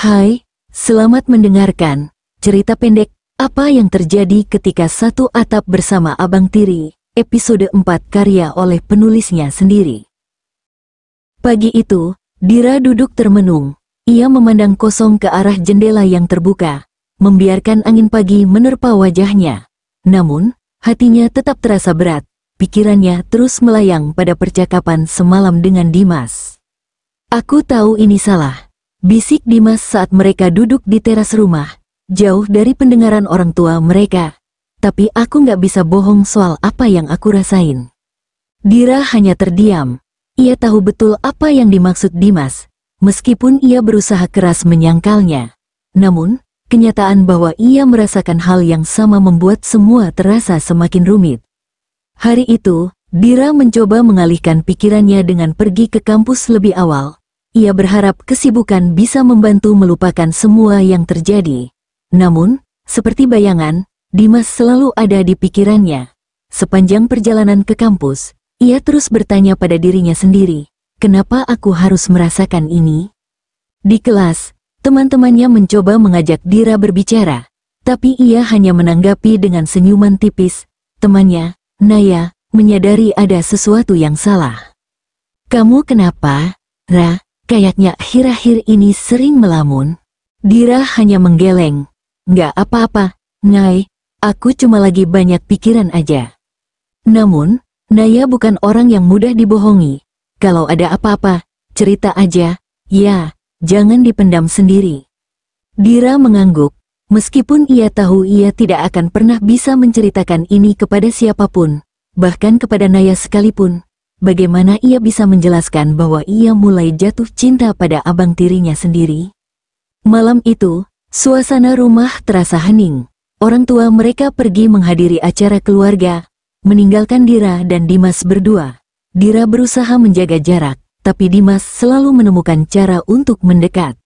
Hai, selamat mendengarkan cerita pendek Apa yang terjadi ketika satu atap bersama Abang Tiri, episode 4 karya oleh penulisnya sendiri. Pagi itu, Dira duduk termenung. Ia memandang kosong ke arah jendela yang terbuka, membiarkan angin pagi menerpa wajahnya. Namun, hatinya tetap terasa berat. Pikirannya terus melayang pada percakapan semalam dengan Dimas. Aku tahu ini salah, bisik Dimas saat mereka duduk di teras rumah, jauh dari pendengaran orang tua mereka. Tapi aku nggak bisa bohong soal apa yang aku rasain. Dira hanya terdiam. Ia tahu betul apa yang dimaksud Dimas, meskipun ia berusaha keras menyangkalnya. Namun, kenyataan bahwa ia merasakan hal yang sama membuat semua terasa semakin rumit. Hari itu, Dira mencoba mengalihkan pikirannya dengan pergi ke kampus lebih awal. Ia berharap kesibukan bisa membantu melupakan semua yang terjadi. Namun, seperti bayangan, Dimas selalu ada di pikirannya. Sepanjang perjalanan ke kampus, ia terus bertanya pada dirinya sendiri, kenapa aku harus merasakan ini? Di kelas, teman-temannya mencoba mengajak Dira berbicara, tapi ia hanya menanggapi dengan senyuman tipis. Temannya, Naya, menyadari ada sesuatu yang salah. Kamu kenapa, Ra? Kayaknya akhir-akhir ini sering melamun. Dira hanya menggeleng. Nggak apa-apa, Nay, aku cuma lagi banyak pikiran aja. Namun, Naya bukan orang yang mudah dibohongi. Kalau ada apa-apa, cerita aja, ya, jangan dipendam sendiri. Dira mengangguk, meskipun ia tahu ia tidak akan pernah bisa menceritakan ini kepada siapapun, bahkan kepada Naya sekalipun. Bagaimana ia bisa menjelaskan bahwa ia mulai jatuh cinta pada abang tirinya sendiri? Malam itu, suasana rumah terasa hening. Orang tua mereka pergi menghadiri acara keluarga, meninggalkan Dira dan Dimas berdua. Dira berusaha menjaga jarak, tapi Dimas selalu menemukan cara untuk mendekat.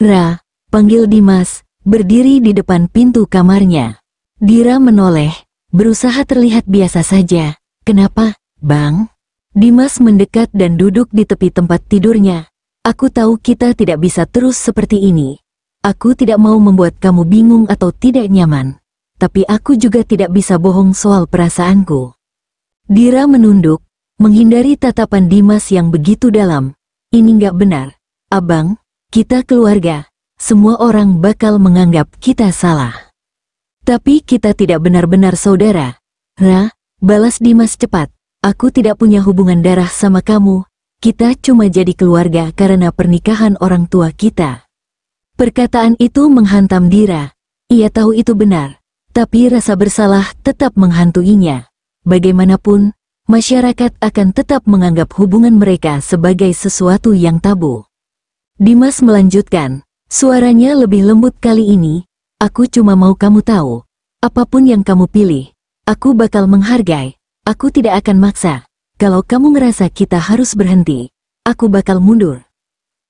Ra, panggil Dimas, berdiri di depan pintu kamarnya. Dira menoleh, berusaha terlihat biasa saja. Kenapa, Bang? Dimas mendekat dan duduk di tepi tempat tidurnya. Aku tahu kita tidak bisa terus seperti ini. Aku tidak mau membuat kamu bingung atau tidak nyaman. Tapi aku juga tidak bisa bohong soal perasaanku. Dira menunduk, menghindari tatapan Dimas yang begitu dalam. Ini nggak benar, Abang, kita keluarga. Semua orang bakal menganggap kita salah. Tapi kita tidak benar-benar saudara. Ra, balas Dimas cepat. Aku tidak punya hubungan darah sama kamu, kita cuma jadi keluarga karena pernikahan orang tua kita. Perkataan itu menghantam Dira. Ia tahu itu benar, tapi rasa bersalah tetap menghantuinya. Bagaimanapun, masyarakat akan tetap menganggap hubungan mereka sebagai sesuatu yang tabu. Dimas melanjutkan, suaranya lebih lembut kali ini. Aku cuma mau kamu tahu, apapun yang kamu pilih, aku bakal menghargai. Aku tidak akan maksa. Kalau kamu ngerasa kita harus berhenti, aku bakal mundur.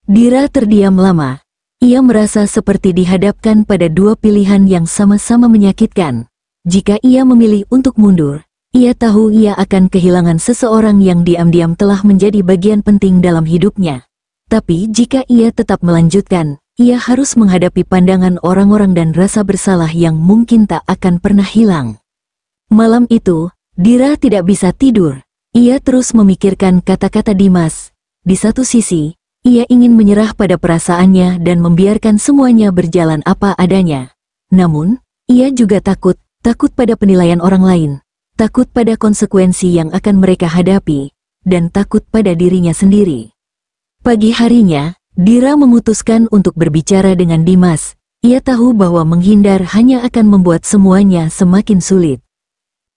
Dira terdiam lama. Ia merasa seperti dihadapkan pada dua pilihan yang sama-sama menyakitkan. Jika ia memilih untuk mundur, ia tahu ia akan kehilangan seseorang yang diam-diam telah menjadi bagian penting dalam hidupnya. Tapi jika ia tetap melanjutkan, ia harus menghadapi pandangan orang-orang dan rasa bersalah yang mungkin tak akan pernah hilang. Malam itu, Dira tidak bisa tidur. Ia terus memikirkan kata-kata Dimas. Di satu sisi, ia ingin menyerah pada perasaannya dan membiarkan semuanya berjalan apa adanya. Namun, ia juga takut pada penilaian orang lain, takut pada konsekuensi yang akan mereka hadapi, dan takut pada dirinya sendiri. Pagi harinya, Dira memutuskan untuk berbicara dengan Dimas. Ia tahu bahwa menghindar hanya akan membuat semuanya semakin sulit.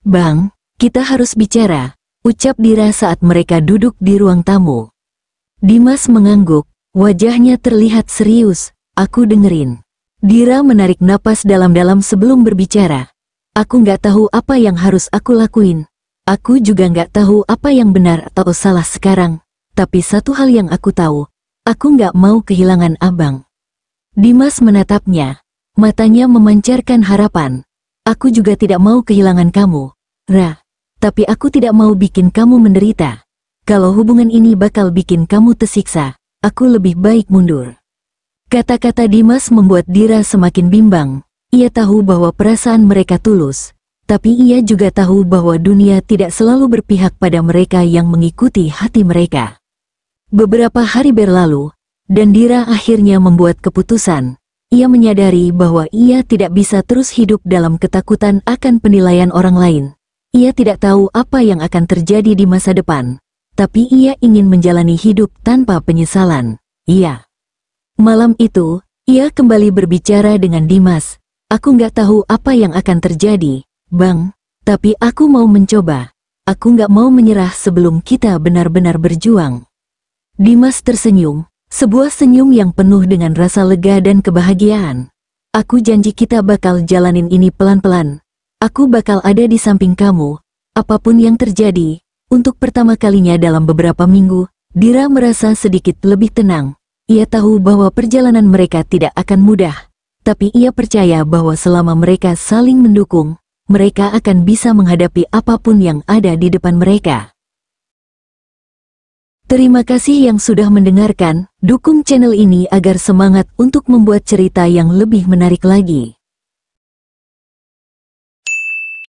Bang, kita harus bicara, ucap Dira saat mereka duduk di ruang tamu. Dimas mengangguk, wajahnya terlihat serius. Aku dengerin. Dira menarik napas dalam-dalam sebelum berbicara. Aku nggak tahu apa yang harus aku lakuin. Aku juga nggak tahu apa yang benar atau salah sekarang. Tapi satu hal yang aku tahu, aku nggak mau kehilangan Abang. Dimas menatapnya, matanya memancarkan harapan. Aku juga tidak mau kehilangan kamu, Ra. Tapi aku tidak mau bikin kamu menderita. Kalau hubungan ini bakal bikin kamu tersiksa, aku lebih baik mundur. Kata-kata Dimas membuat Dira semakin bimbang. Ia tahu bahwa perasaan mereka tulus, tapi ia juga tahu bahwa dunia tidak selalu berpihak pada mereka yang mengikuti hati mereka. Beberapa hari berlalu, dan Dira akhirnya membuat keputusan. Ia menyadari bahwa ia tidak bisa terus hidup dalam ketakutan akan penilaian orang lain. Ia tidak tahu apa yang akan terjadi di masa depan, tapi ia ingin menjalani hidup tanpa penyesalan. Malam itu, ia kembali berbicara dengan Dimas. Aku nggak tahu apa yang akan terjadi, Bang, tapi aku mau mencoba. Aku nggak mau menyerah sebelum kita benar-benar berjuang. Dimas tersenyum, sebuah senyum yang penuh dengan rasa lega dan kebahagiaan. Aku janji kita bakal jalanin ini pelan-pelan. Aku bakal ada di samping kamu, apapun yang terjadi. Untuk pertama kalinya dalam beberapa minggu, Dira merasa sedikit lebih tenang. Ia tahu bahwa perjalanan mereka tidak akan mudah, tapi ia percaya bahwa selama mereka saling mendukung, mereka akan bisa menghadapi apapun yang ada di depan mereka. Terima kasih yang sudah mendengarkan. Dukung channel ini agar semangat untuk membuat cerita yang lebih menarik lagi.